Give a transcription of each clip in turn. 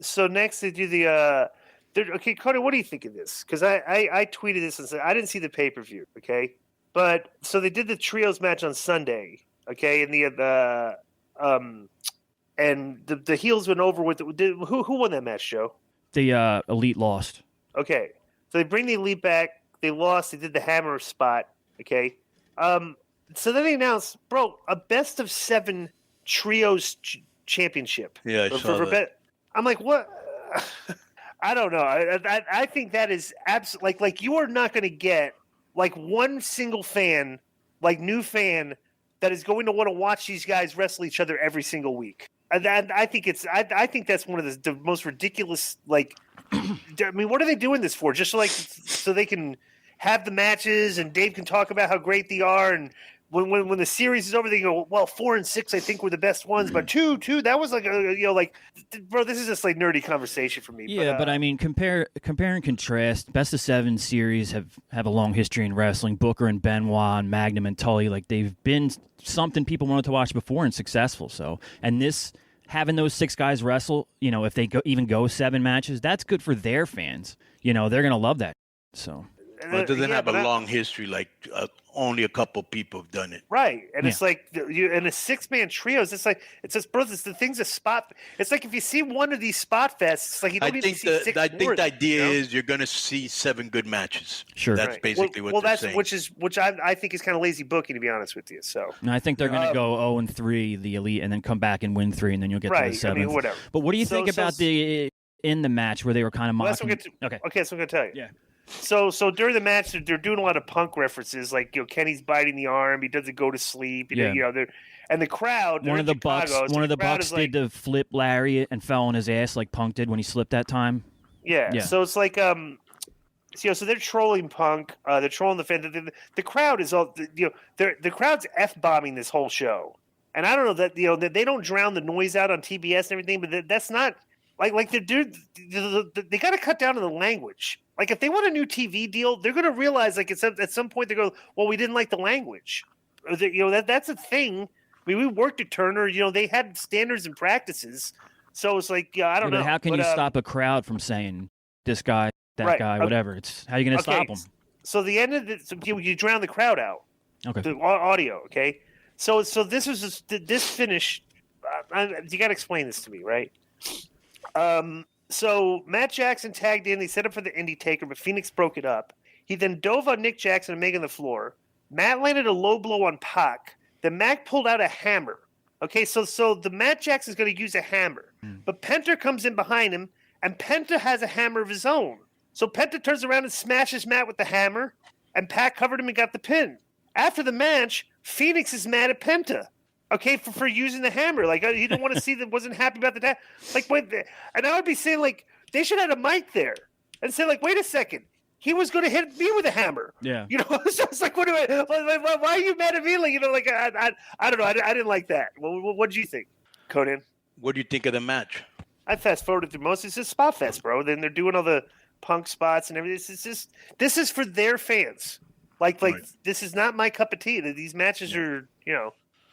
So next they do the okay, Carter, what do you think of this? Because I tweeted this and said I didn't see the pay-per-view, okay? But so they did the trios match on Sunday, okay, and the heels went over with who won that match, Joe? The Elite lost. Okay. So they bring the Elite back. They lost. They did the hammer spot, okay? So then they announced, bro, a best of 7 trios championship. Yeah, I saw that. I'm like, what? I don't know. I think that is absolutely like you are not going to get like one single fan, like new fan, that is going to want to watch these guys wrestle each other every single week. I think that's one of the most ridiculous. Like, I mean, what are they doing this for? Just so they can have the matches and Dave can talk about how great they are, and when the series is over, they go, well, 4 and 6 I think were the best ones, but two that was like bro, this is just like nerdy conversation for me. Yeah, but I mean, compare and contrast. Best of 7 series have a long history in wrestling. Booker and Benoit and Magnum and Tully, like they've been something people wanted to watch before and successful. So, and this having those 6 guys wrestle, if they go 7 matches, that's good for their fans. They're gonna love that. So. But it doesn't have a long history, like only a couple people have done it. Right. And it's like, in a 6-man trios, it's just, bro, it's the thing's a spot. It's like if you see one of these spot fests, it's like you don't need to see 6 I think the idea is you're going to see 7 good matches. Sure. That's basically what they're saying. Which I think is kind of lazy booking, to be honest with you. So. No, I think they're going to go 0-3, the Elite, and then come back and win 3, and then you'll get to the 7th. I mean, whatever. But what do you think about in the match where they were kind of mocking? Okay, so I'm going to tell you. Yeah. So during the match, they're doing a lot of Punk references, like Kenny's biting the arm, he doesn't go to sleep, and the crowd. One of the Bucks did the flip Larry and fell on his ass like Punk did when he slipped that time. Yeah. So it's like so they're trolling Punk, they're trolling the fan. The crowd is all the crowd's f-bombing this whole show, and I don't know that that they don't drown the noise out on TBS and everything, but that's not. Like they got to cut down on the language. Like if they want a new TV deal, they're going to realize like at some point they go, well, we didn't like the language. That's a thing. I mean, we worked at Turner. They had standards and practices. So it's like, I don't know. How can you stop a crowd from saying this guy, that guy, whatever? It's how are you going to stop them? So the end of you drown the crowd out. Okay. The audio. Okay. So this was this finish. You got to explain this to me, right? So Matt Jackson tagged in. They set up for the Indie Taker, but Phoenix broke it up. He then dove on Nick Jackson and Meg on the floor. Matt landed a low blow on Pac. Then Mac pulled out a hammer. Okay, so the Matt Jackson's going to use a hammer. But Penta comes in behind him, and Penta has a hammer of his own. So Penta turns around and smashes Matt with the hammer, and Pac covered him and got the pin. After the match, Phoenix is mad at Penta. Okay, for using the hammer. Like, he didn't want to see that, wasn't happy about the like, wait, and I would be saying, like, they should have had a mic there and say, like, wait a second. He was going to hit me with a hammer. Yeah. So it's like, why are you mad at me? Like, I don't know. I didn't like that. What did you think, Konnan? What do you think of the match? I fast forwarded through most. It's just spot fest, bro. Then they're doing all the Punk spots and everything. This is for their fans. Like, This is not my cup of tea. These matches are,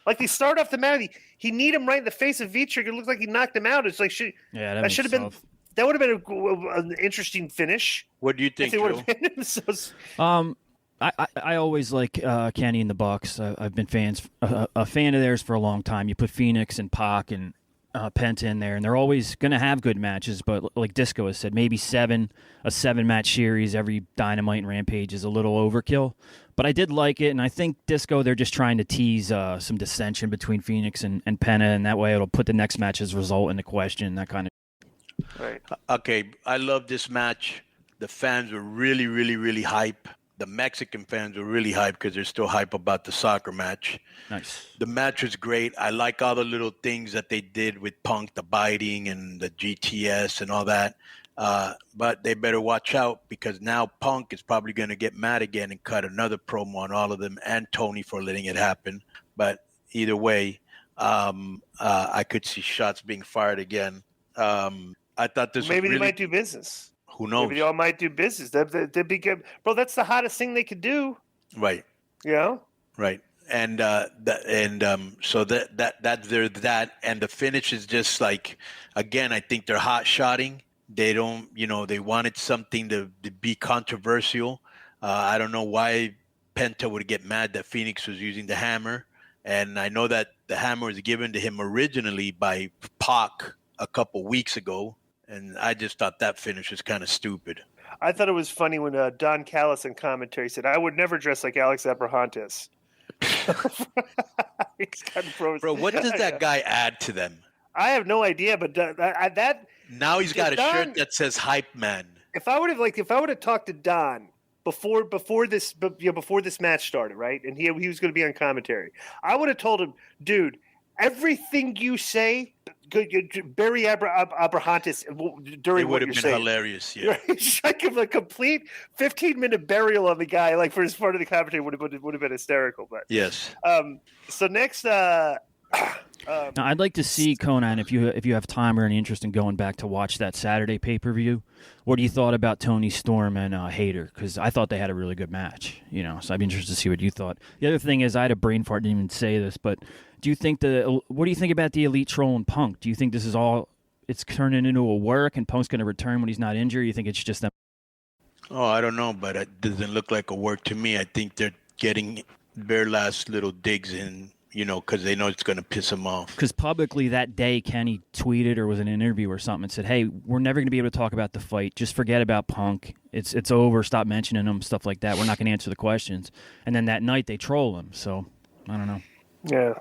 like they start off the match, he kneed him right in the face of V-Trigger. It looked like he knocked him out. It's like that should have been. That would have been an interesting finish. What do you think, Joe? I always like Kenny and the Bucks. I've been a fan of theirs for a long time. You put Phoenix and Pac and Penta in there, and they're always going to have good matches. But like Disco has said, maybe a 7-match series every Dynamite and Rampage is a little overkill. But I did like it, and I think Disco, they're just trying to tease some dissension between Phoenix and Penta, and that way it'll put the next match's result into question, that kind of. Right. Okay, I love this match. The fans were really, really, really hype. The Mexican fans were really hype because they're still hype about the soccer match. Nice. The match was great. I like all the little things that they did with Punk, the biting and the GTS and all that. But they better watch out because now Punk is probably going to get mad again and cut another promo on all of them and Tony for letting it happen. But either way, I could see shots being fired again. I thought this maybe was really... they might do business. Who knows? Maybe they all might do business. They'd be good. Bro, that's the hottest thing they could do. Right. You know? Right. So that there's that, and the finish is just like, again, I think they're hot shotting. They don't, they wanted something to be controversial. I don't know why Penta would get mad that Phoenix was using the hammer, and I know that the hammer was given to him originally by Pac a couple weeks ago, and I just thought that finish was kind of stupid. I thought it was funny when Don Callis in commentary said, "I would never dress like Alex Abrahantes." He's kind of frozen. Bro, what does that guy add to them? I have no idea, but that now he's got a shirt that says "Hype Man." If I would have talked to Don before this match started, right, and he was going to be on commentary, I would have told him, dude, everything you say, bury Abrahantes during what you're saying. It would have been hilarious. Yeah, I give a complete 15-minute burial on the guy, like for his part of the commentary would have been hysterical. But yes. So next. Now, I'd like to see, Konnan, if you have time or any interest in going back to watch that Saturday pay-per-view, what you thought about Tony Storm and Hayter, because I thought they had a really good match, so I'd be interested to see what you thought. The other thing is, I had a brain fart, didn't even say this, but what do you think about the Elite trolling Punk? Do you think this is it's turning into a work and Punk's going to return when he's not injured? Or you think it's just them? Oh, I don't know, but it doesn't look like a work to me. I think they're getting their last little digs in, because they know it's going to piss him off. Because publicly that day, Kenny tweeted or was in an interview or something and said, "Hey, we're never going to be able to talk about the fight. Just forget about Punk. It's over. Stop mentioning him, stuff like that. We're not going to answer the questions." And then that night they troll him. So, I don't know. Yeah.